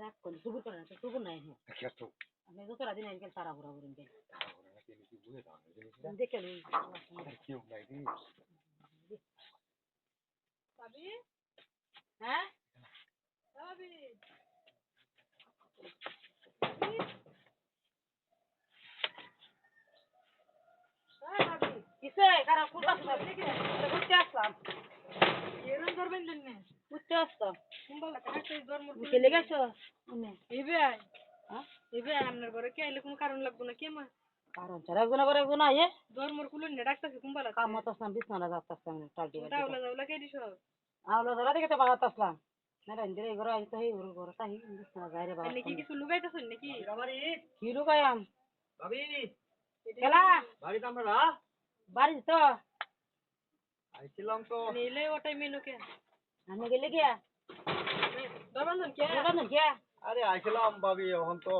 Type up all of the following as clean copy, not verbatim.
রাগ করলি সুবুর করে না সুবুর নাই কেটো আমি যত রাদিন আইকেল তারা বড় বড় গেল কি বুঝে দাও জিনিসটা দেখে লই কেউ নাই রে ভাবি হ্যাঁ ভাবি কিসে খারাপ কুলটা কুলতে আসলাম এরন ধরবেন দিন কুলতে আসলাম কুম্বালা কাছে ধর্ম কে লেগেছো আমি এবে হ্যাঁ এবে আপনার ঘরে কে আইলে কোনো কারণ লাগবে না কেমন কারণ ছাড়া একজন আইয়ে ধর্মর কুলন ne ডাকতাছে কুম্বালা কামত আসলাম বিছনাটা যাচ্তাম টালটি দাওলা কে দিছো আওলা ধরা দেখে তো বাগাত আসলাম না রে ঘরে আইতো এই ঘরে তাই বিছনা যাইরে বাবা আপনি কি কিছু লুকাইতাছেন নাকি বাড়ি কি লুকাইয়াম ভাবি খেলা বাড়ি তো আমরা বাড়ি তো আইছিলাম তো নীলে ওটাই মেনু কে আমি গেলে গিয়া দরবান কে আরে আইছিলাম ভাবি এখন তো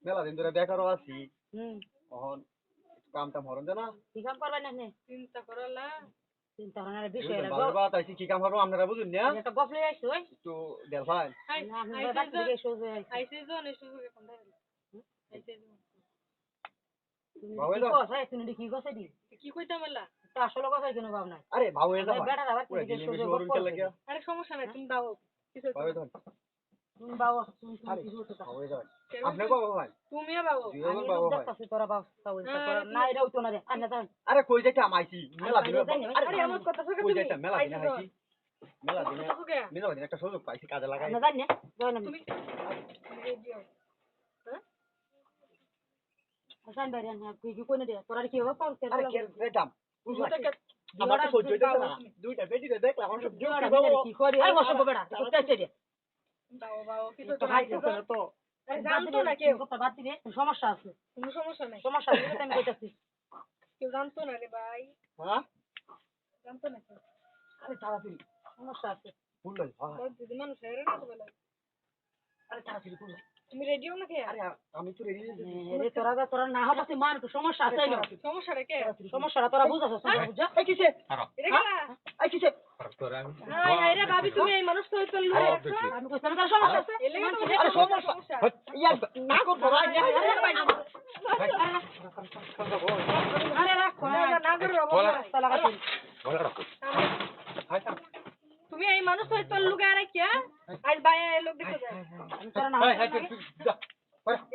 মেলা দিন ধরে বেকারও আছি এখন কাম টাম হরন না কি কাম করবেন আপনি চিন্তা করার বিষয় লাগবে বাবা তাইছি কি কাম করব আপনারা বুঝুন না এটা গফলে আইছো একটু দেখাই আইছে জন এসে কোন দাঁড়ালে আইছে বাবা কি কথা তুমি কি কথা দি কি কইতা বললা তো আসলে কথা কেন ভাব না আরে বাবু এটা বেটা আবার পুরো দিনে বেশি হরন কে লাগিয়া আরে সমস্যা নাই তুমি দাও কিছু বাবা ধর তুমি বাবা তুমি কি হতো বাবা ধর আপনি বাবা ভাই তুমিও বাবা আমি বাবা ভাই দেখতাছি তোরা বাবা তাও না এটাও তো না রে আন্না যান আরে কই যাইতে আমাইছি মেলা দিন আরে আমার কথা শুনে কই যাইতে মেলা দিন আইছি মেলা দিন একটা সুযোগ পাইছি কাজে লাগাই না জানি না তুমি রেডিও হ্যাঁ আসান বাইরে না কি কোন দে তোরা কি হবে পাউতে আরে কে রেটাম আমার তো সহ্য হইতেছে না দুইটা বেটি রে দেখলাম আমার সব জোড়া বাবা কি করি আরে বসো বেটা করতেছে রে দাও বাবা কিছু তো খাইছো তো আরে জানতো না কেউ কথা বাদ দিবে সমস্যা আছে কোনো সমস্যা নাই সমস্যা আছে আমি কইতাছি কেউ জানতো না রে ভাই হ্যাঁ জানতো না কেউ আরে তাড়াতাড়ি সমস্যা আছে ফুল লই হ্যাঁ দিদি মানুষ হেরে না তো বলে আরে তাড়াতাড়ি ফুল তুমি রেডিও না কে আরে আমি তো রেডি রে তোরা না হতাছে মান তো সমস্যা আছে না সমস্যা রে কে সমস্যাটা তোরা বুঝাছস না বুঝা এই কিসে এটা এই কিসে তোরা আমি রে ভাবি তুমি এই মানুষ তো চল লুরে আমি কইছ না সমস্যা আছে আরে সমস্যা ইয়া না কর ভাই আরে রাখ না কর বলা লাগা বলা রাখো হাই তুমি এই মানুষ তো চল লুকে আর কি আজ বাইরে লোক দেখতে যায় আমি তোরা না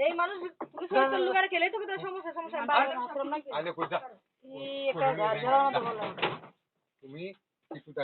এই মানুষ তুমি চল লুকে আর খেলে তো কত সমস্যা বাইরে আশ্রম না আরে কই যা কি একটা জানা তো বলো তুমি কিছুটা